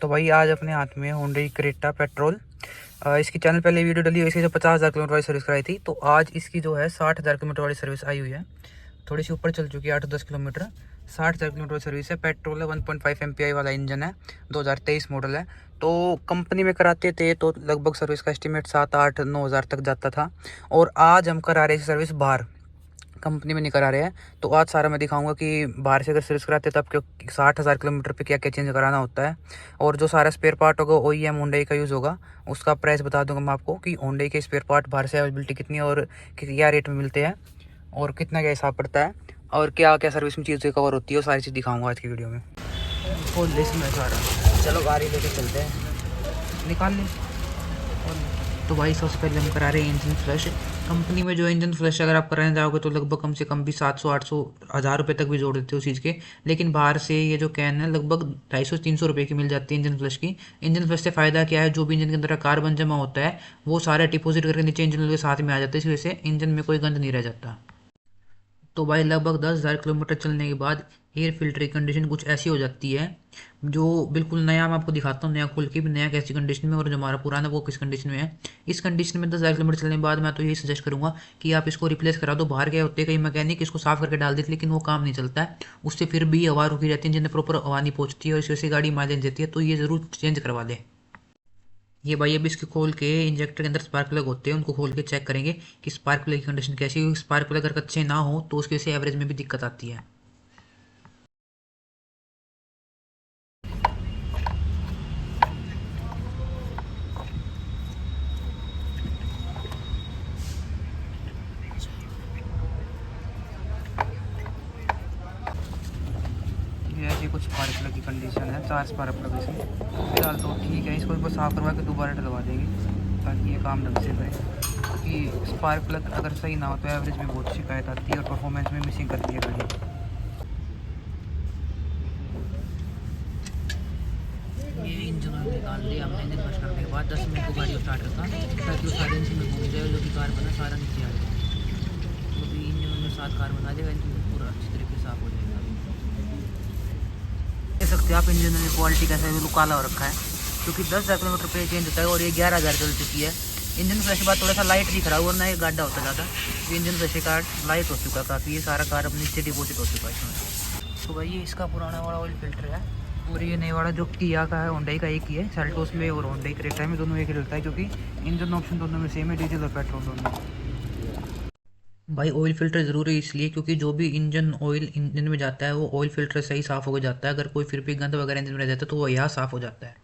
तो भाई आज अपने हाथ में Hyundai क्रेटा पेट्रोल। इसकी चैनल पहले वीडियो डली हुई, इसकी जो 50,000 किलोमीटर वाली सर्विस कराई थी, तो आज इसकी जो है 60,000 किलोमीटर वाली सर्विस आई हुई है। थोड़ी सी ऊपर चल चुकी है, 8-10 किलोमीटर। 60,000 किलोमीटर वाली सर्विस है, पेट्रोल है, 1.5 MPI वाला इंजन है, 2023 मॉडल है। तो कंपनी में कराते थे तो लगभग सर्विस का एस्टिमेट 7-8-9 हज़ार तक जाता था, और आज हम करा रहे हैं सर्विस बाहर, कंपनी में नहीं करा रहे हैं। तो आज सारा मैं दिखाऊंगा कि बाहर से अगर सर्विस कराते हैं तो आपके 60,000 किलोमीटर पे क्या क्या चेंज कराना होता है, और जो सारा स्पेयर पार्ट होगा OEM Hyundai का यूज़ होगा, उसका प्राइस बता दूंगा मैं आपको कि Hyundai के स्पेयर पार्ट बाहर से अवेलेबिलिटी कितनी है और क्या रेट में मिलते हैं और कितना क्या हिसाब पड़ता है और क्या क्या सर्विस में चीज़ें कवर होती है, वो सारी चीज़ दिखाऊँगा आज की वीडियो में। फुल लिस्ट में सारा। चलो गाड़ी लेके चलते हैं, निकाल लें। तो भाई सबसे पहले हम करा रहे हैं इंजन फ्लश। कंपनी में जो इंजन फ्लश अगर आप कराने जाओगे तो लगभग कम से कम भी 700-800 हज़ार रुपये तक भी जोड़ देते हो उस चीज़ के। लेकिन बाहर से ये जो कैन है लगभग 250-300 रुपये की मिल जाती है इंजन फ्लश की। इंजन फ्लश से फ़ायदा क्या है, जो भी इंजन के अंदर कार्बन जमा होता है वो सारा डिपोजिट करके नीचे इंजन के साथ में आ जाता है, इस वजह से इंजन में कोई गंद नहीं रह जाता। तो भाई लगभग 10,000 किलोमीटर चलने के बाद एयर फिल्टर की कंडीशन कुछ ऐसी हो जाती है, जो बिल्कुल नया मैं आपको दिखाता हूँ, नया खोल के भी नया कैसी कंडीशन में और जो हमारा पुराना वो किस कंडीशन में है। इस कंडीशन में 10,000 किलोमीटर चलने के बाद मैं तो यही सजेस्ट करूँगा कि आप इसको रिप्लेस करा दो। बाहर गए होते हैं कई मैकेनिक, इसको साफ़ करके डाल देते, लेकिन वो काम नहीं चलता है, उससे फिर भी हवा रुकी रहती है, जिन्हें प्रॉपर हवा नहीं पहुँचती है और इस वजह से गाड़ी माइलेज देती है। तो ये ज़रूर चेंज करवा दें। ये भाई अभी इसके खोल के इंजेक्टर के अंदर स्पार्क प्लग होते हैं, उनको खोल के चेक करेंगे कि स्पार्क प्लग की कंडीशन कैसी है। स्पार्क प्लग अगर अच्छे ना हो तो उसकी वजह से एवरेज में भी दिक्कत आती है। ये ऐसी कुछ स्पार्क प्लग की कंडीशन है, 4 स्पार्क प्लग इसमें फिलहाल तो ठीक है। इसको एक बार साफ़ करवा के दोबारा डलवा देंगे ताकि ये काम ढंग से करे, क्योंकि स्पार्क प्लग अगर सही ना हो तो एवरेज में बहुत शिकायत आती है और परफॉर्मेंस में मिसिंग करती है गाड़ी। ये इंजन ऑयल निकाल लिया हमने। इंजन वॉश करने के बाद 10 मिनट को गाड़ी स्टार्ट रखा ताकि वो सारे इंजन में घूम जाए, जो कि कार्बन है सारा नीचे आ जाए। तो भी इंजन में साथ कार्बन आ जाएगा, इंजन पूरा अच्छी तरीके से साफ हो जाएगा। देख सकते हैं आप इंजन में क्वालिटी कैसा है, बिल्कुल काला हो रखा है, क्योंकि 10,000 किलोमीटर पे चेंज होता है और ये 11,000 चल चुकी है। इंजन फ्लैश के बाद थोड़ा सा लाइट दिख रहा है, वरना ये गाढ़ा होता ज़्यादा। ये इंजन फ्लैश का लाइट हो चुका है काफ़ी, ये सारा कार्बन नीचे डिपोजिट हो चुका है इसमें। तो भाई ये इसका पुराना वाला ऑयल फिल्टर है, और ये नए वाला जो किया का है Hyundai का एक ही है। सेल्टोस में और Hyundai क्रेटा में दोनों एक ही रहता है, क्योंकि इंजन ऑप्शन दोनों में सेम है, डीजल और पेट्रोल दोनों। भाई ऑयल फ़िल्टर ज़रूरी है इसलिए क्योंकि जो भी इंजन ऑयल इंजन में जाता है वो ऑयल फ़िल्टर से ही साफ़ हो जाता है। अगर कोई फिर भी गंद वगैरह इंजन में रह जाता है तो वो यहाँ साफ़ हो जाता है।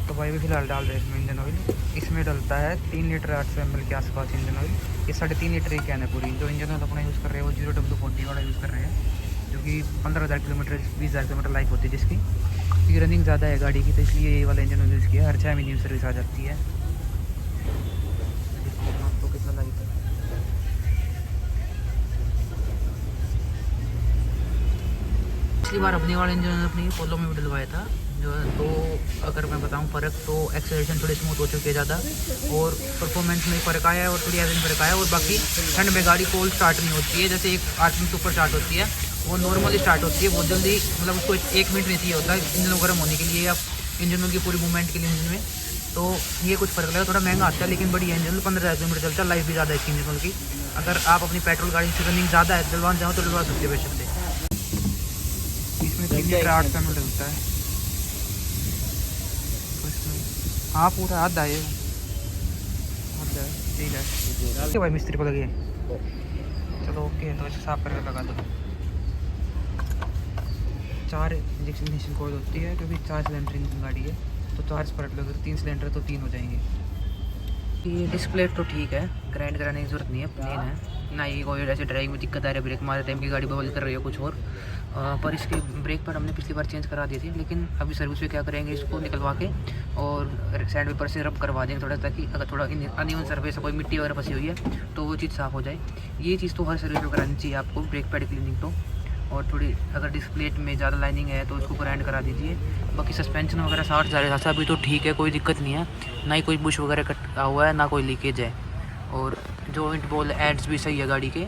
तो भाई भी फिलहाल डाल रहे हैं इसमें इंजन ऑयल। इसमें डलता है 3 लीटर 800 ml के आसपास इंजन ऑयल। ये 3.5 लीटर की कैन है पूरी। जो इंजन ऑयल अपना यूज़ कर रहे हैं वो 0W40 वाला यूज़ कर रहे हैं, जो कि 15,000 किलोमीटर 20,000 किलोमीटर लाइफ होती है जिसकी, क्योंकि रनिंग ज़्यादा है गाड़ी की, तो इसलिए ये वाला इंजन ऑयल यूज़ किया है। हर 6 महीने में सर्विस आ जाती है। आपको कितना लाइफ है। पिछली बार अपने वाले इंजन अपनी पोलो में भी डलवाया था जो, तो अगर मैं बताऊं फ़र्क, तो एक्सेलरेशन थोड़ी स्मूथ हो चुकी है ज़्यादा, और परफॉर्मेंस में फ़र्क आया है और थोड़ी एवरेज में फ़र्क आया है। और बाकी ठंड में गाड़ी कोल्ड स्टार्ट नहीं होती है, जैसे एक आर्थिंग सुपर स्टार्ट होती है, वो नॉर्मली स्टार्ट होती है बहुत जल्दी, मतलब उसको 1 मिनट नहीं चाहिए होता है इंजन गर्म होने के लिए या इंजन की पूरी मूवमेंट के लिए इंजन में। तो ये कुछ फ़र्क लगा, थोड़ा महंगा आता है लेकिन बढ़िया इंजन, 15,000 किलोमीटर चलता है, लाइफ भी ज़्यादा है इसकी इंजन की। अगर आप अपनी पेट्रोल गाड़ी से रनिंग ज़्यादा है डलवाना चाहो तो डलवा सकते हो बेशक से। इसमें 3 लीटर 800 ml डलता है। हाँ पूरा आधा है, आधा है, ठीक है। ओके भाई मिस्त्री को लगी है, चलो ओके। तो इसे साफ करके लगा दो। 4 इंजेक्शन कोड होती है, क्योंकि 4 सिलेंडर इंजन गाड़ी है, तो 4 स्पार्क प्लग, 3 सिलेंडर तो 3 हो जाएंगे। ये डिस्प्ले तो ठीक है, ग्राइंड कराने की जरूरत नहीं है, प्लेन है ना। ये कोई ऐसे ड्राइविंग में दिक्कत आ रही है, ब्रेक मारते टाइम की गाड़ी बबल कर रही है कुछ और। पर इसके ब्रेक पर हमने पिछली बार चेंज करा दी थी, लेकिन अभी सर्विस में क्या करेंगे, इसको निकलवा के और सैंड पेपर से रब करवा देंगे थोड़ा, ताकि अगर थोड़ा अनइवन सरफेस कोई मिट्टी वगैरह फंसी हुई है तो वो चीज़ साफ़ हो जाए। ये चीज़ तो हर सर्विस में करानी चाहिए आपको, ब्रेक पैड क्लीनिंग तो। और थोड़ी अगर डिस्प्ले में ज़्यादा लाइनिंग है तो उसको ग्राइंड करा दीजिए। बाकी सस्पेंशन वगैरह 60,000 अभी तो ठीक है, कोई दिक्कत नहीं है, ना ही कोई बुश वगैरह कटा हुआ है, ना कोई लीकेज है। और जॉइंट बॉल एड्स भी सही है गाड़ी के,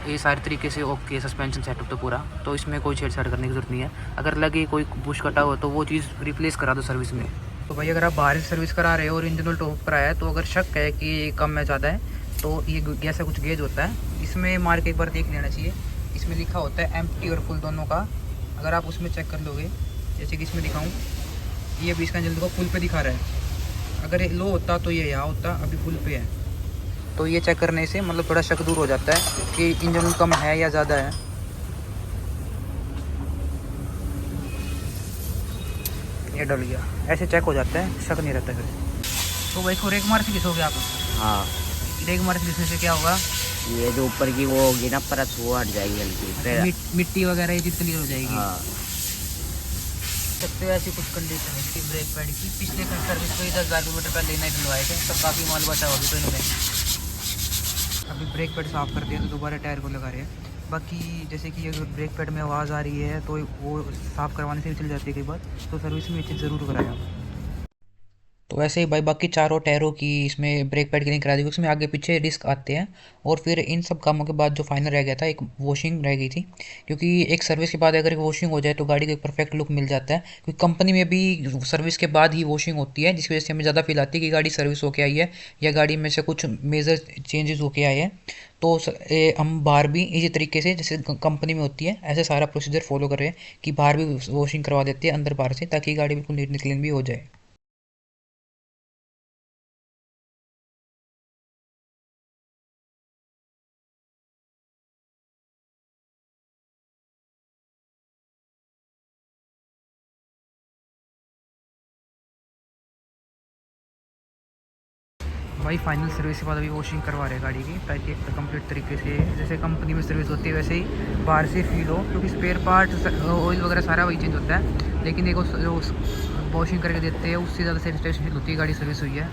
ये सारे तरीके से ओके सस्पेंशन सेटअप तो पूरा, तो इसमें कोई छेड़छाड़ करने की ज़रूरत नहीं है। अगर लगे कोई बुश कटा हो तो वो चीज़ रिप्लेस करा दो सर्विस में। तो भाई अगर आप बाहर से सर्विस करा रहे हो और इंजन ऑयल टॉप कराया है, तो अगर शक है कि कम है ज़्यादा है, तो ये ऐसा कुछ गेज होता है, इसमें मार के एक बार देख लेना चाहिए। इसमें लिखा होता है एम्प्टी और फुल दोनों का, अगर आप उसमें चेक कर लोगे, जैसे कि इसमें दिखाऊँ, ये अभी इसका इंजन को फुल पे दिखा रहा है। अगर ये लो होता तो ये यहाँ होता, अभी फुल पे है। तो ये चेक करने से मतलब थोड़ा शक दूर हो जाता है कि इंजन कम है या ज़्यादा है। ये डल गया, ऐसे चेक हो जाता है, शक नहीं रहता फिर। तो भाई इसको रेक मार के घिसोगे आप? हाँ, रेक मार के घिसने से क्या होगा? ये जो ऊपर की वो होगी ना परत, वो हट जाएगी हल्की, फिर मिट्टी वगैरह ये चीज़ क्लियर हो जाएगी। हाँ। सकते हो ऐसी कुछ कंडीशन है इसकी ब्रेक पैड की। पिछले सर्विस को ही 10,000 किलोमीटर पहले ही नहीं डलवाए थे, तब काफ़ी माल बचा होगी तो इन्होंने अभी ब्रेक पैड साफ़ कर दिया, तो दोबारा टायर को लगा रहे हैं। बाकी जैसे कि अगर ब्रेक पैड में आवाज़ आ रही है तो वो साफ़ करवाने से भी चल जाती है कई बार, तो सर्विस में ये चीज़ ज़रूर कराया। तो वैसे ही भाई बाकी चारों टायरों की इसमें ब्रेक पैड की नहीं करा दी, उसमें आगे पीछे डिस्क आते हैं। और फिर इन सब कामों के बाद जो फाइनल रह गया था, एक वॉशिंग रह गई थी, क्योंकि एक सर्विस के बाद अगर एक वॉशिंग हो जाए तो गाड़ी को एक परफेक्ट लुक मिल जाता है। क्योंकि कंपनी में भी सर्विस के बाद ही वॉशिंग होती है, जिसकी वजह से हमें ज़्यादा फील आती है कि गाड़ी सर्विस होके आई है या गाड़ी में से कुछ मेजर चेंजेस होके आए हैं। तो हम बाहर भी इसी तरीके से जैसे कंपनी में होती है, ऐसे सारा प्रोसीजर फॉलो कर रहे हैं कि बाहर भी वॉशिंग करवा देते हैं अंदर बाहर से, ताकि गाड़ी बिल्कुल नीट एंड क्लीन भी हो जाए। भाई फाइनल सर्विस के बाद अभी वॉशिंग करवा रहे हैं गाड़ी की, ताकि एक कंप्लीट तरीके से जैसे कंपनी में सर्विस होती है वैसे ही बाहर से फील हो। क्योंकि स्पेयर पार्ट ऑयल वगैरह सारा वही चेंज होता है, लेकिन एक जो वॉशिंग करके देते हैं उससे ज़्यादा सेटिस्फेक्शन फील होती है गाड़ी सर्विस हुई है।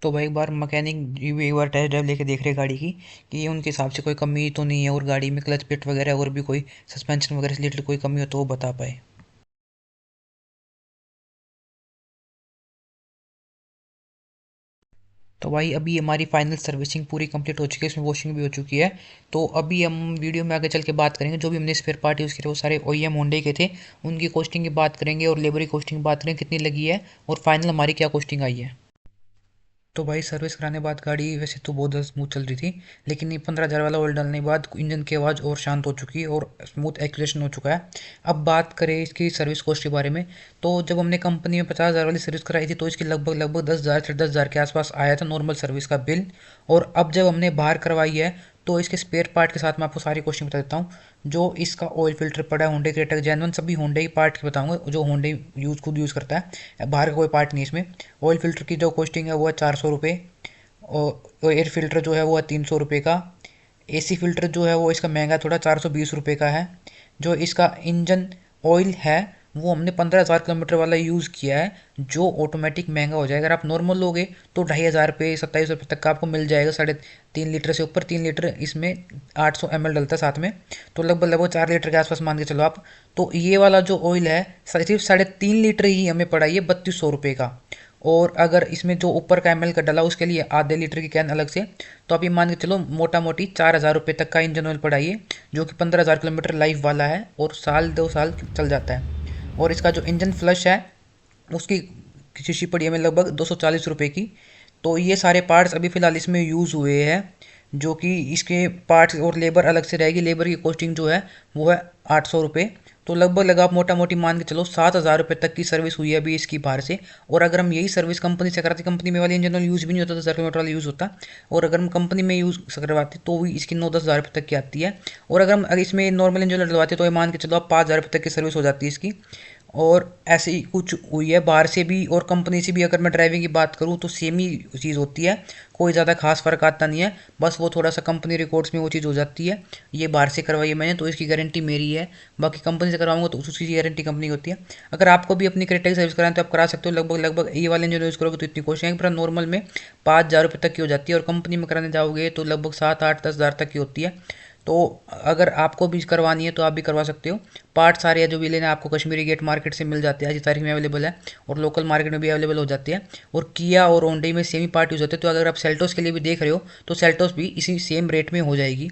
तो भाई एक बार मैकेनिक जी भी एक बार टेस्ट ड्राइव लेके देख रहे गाड़ी की कि उनके हिसाब से कोई कमी तो नहीं है, और गाड़ी में क्लच पिट वगैरह और भी कोई सस्पेंशन वगैरह से रिलेटेड कोई कमी हो तो वो बता पाए। तो भाई अभी हमारी फाइनल सर्विसिंग पूरी कंप्लीट हो चुकी है, इसमें वॉशिंग भी हो चुकी है। तो अभी हम वीडियो में आगे चल के बात करेंगे, जो भी हमने स्पेयर पार्ट यूज़ किए वो सारे OEM होंडे के थे, उनकी कॉस्टिंग की बात करेंगे और लेबर की कॉस्टिंग की बात करेंगे कितनी लगी है और फाइनल हमारी क्या कॉस्टिंग आई है। तो भाई सर्विस कराने बाद गाड़ी वैसे तो बहुत ज़्यादा स्मूथ चल रही थी, लेकिन ये 15,000 वाला ऑयल डालने के बाद इंजन की आवाज़ और शांत हो चुकी है और स्मूथ एक्यूरेशन हो चुका है। अब बात करें इसकी सर्विस कॉस्ट के बारे में, तो जब हमने कंपनी में 50,000 वाली सर्विस कराई थी तो इसकी लगभग 10,000 से 10,000 के आसपास आया था नॉर्मल सर्विस का बिल। और अब जब हमने बाहर करवाई है तो इसके स्पेयर पार्ट के साथ मैं आपको सारी क्वेश्चन बता देता हूँ। जो इसका ऑयल फिल्टर पड़ा है होंडे क्रेटा जेन्युइन, सभी होंडे ही पार्ट के बताऊंगा जो होंडे खुद यूज़ करता है, बाहर का कोई पार्ट नहीं इसमें। ऑयल फिल्टर की जो कॉस्टिंग है वो है 400 रुपये, और एयर फिल्टर जो है वो है 300 रुपये का। AC फिल्टर जो है वो इसका महंगा थोड़ा 420 रुपये का है। जो इसका इंजन ऑयल है वो हमने 15,000 किलोमीटर वाला यूज़ किया है, जो ऑटोमेटिक महंगा हो जाएगा। अगर आप नॉर्मल लोगे तो 2,500 रुपये 27 रुपये तक का आपको मिल जाएगा, 3.5 लीटर से ऊपर। 3 लीटर इसमें 800 ml डलता है साथ में, तो लगभग 4 लीटर के आसपास मान के चलो आप। तो ये वाला जो ऑयल है सिर्फ 3.5 लीटर ही हमें पड़ा, ये 3,200 रुपये का। और अगर इसमें जो ऊपर का ML का डला उसके लिए आधे लीटर की कैन अलग से, तो आप ये मान के चलो मोटा मोटी 4,000 रुपये तक का इंजन ऑयल पड़ाइए, जो कि 15,000 किलोमीटर लाइफ वाला है और 1-2 साल चल जाता है। और इसका जो इंजन फ्लश है उसकी शीशी पड़ी है हमें लगभग 240 रुपये की। तो ये सारे पार्ट्स अभी फ़िलहाल इसमें यूज़ हुए हैं, जो कि इसके पार्ट्स और लेबर अलग से रहेगी। लेबर की कॉस्टिंग जो है वो है 800 रुपये। तो लगभग आप मोटा मोटी मान के चलो 7,000 रुपये तक की सर्विस हुई है अभी इसकी बाहर से। और अगर हम यही सर्विस कंपनी से कराते, कंपनी में वाली इंजन ऑयल यूज़ भी नहीं होता, 10,000 किलोमीटर वाला यूज़ होता, और अगर हम कंपनी में यूज़ करवाते तो भी इसकी 9-10 हज़ार रुपये तक की आती है। और अगर इसमें नॉर्मल इंजन ऑयल डलवाते तो ये मान के चलो आप 5,000 रुपये तक की सर्विस हो जाती है इसकी। और ऐसे ही कुछ हुई है बाहर से भी और कंपनी से भी। अगर मैं ड्राइविंग की बात करूँ तो सेम ही चीज़ होती है, कोई ज़्यादा खास फ़र्क आता नहीं है, बस वो थोड़ा सा कंपनी रिकॉर्ड्स में वो चीज़ हो जाती है। ये बाहर से करवाई है मैंने तो इसकी गारंटी मेरी है, बाकी कंपनी से करवाऊंगा तो उसकी गारंटी कंपनी की होती है। अगर आपको भी अपनी क्रेटा की सर्विस कराएं तो आप करा सकते हो। लगभग ये वाले इंजन यूज़ करोगे तो इतनी कोशिश है, पर नॉर्मल में 5,000 रुपये तक की हो जाती है, और कंपनी में कराने जाओगे तो लगभग 7-8-10 हज़ार तक की होती है। तो अगर आपको भी करवानी है तो आप भी करवा सकते हो। पार्ट सारे जो भी लेना आपको कश्मीरी गेट मार्केट से मिल जाते हैं, आज की तारीख में अवेलेबल है और लोकल मार्केट में भी अवेलेबल हो जाते हैं। और किया और होंडा में सेम ही पार्ट यूज़ होते हैं। तो अगर आप सेल्टोस के लिए भी देख रहे हो तो सेल्टोस भी इसी सेम रेट में हो जाएगी।